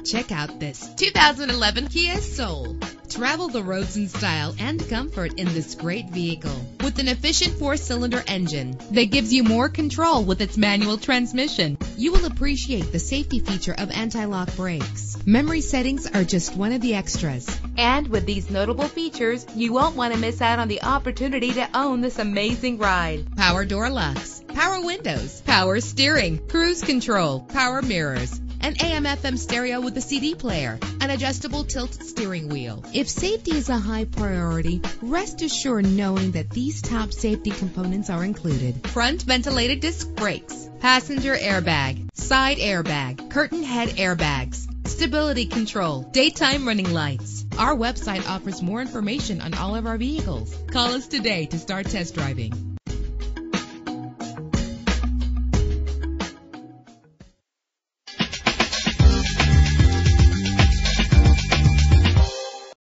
Check out this 2011 Kia Soul. Travel the roads in style and comfort in this great vehicle with an efficient 4-cylinder engine that gives you more control with its manual transmission. You will appreciate the safety feature of anti-lock brakes. Memory settings are just one of the extras. And with these notable features, you won't want to miss out on the opportunity to own this amazing ride. Power door locks, power windows, power steering, cruise control, power mirrors, an AM/FM stereo with a CD player, an adjustable tilt steering wheel. If safety is a high priority, rest assured knowing that these top safety components are included: front ventilated disc brakes, passenger airbag, side airbag, curtain head airbags, stability control, daytime running lights. Our website offers more information on all of our vehicles. Call us today to start test driving.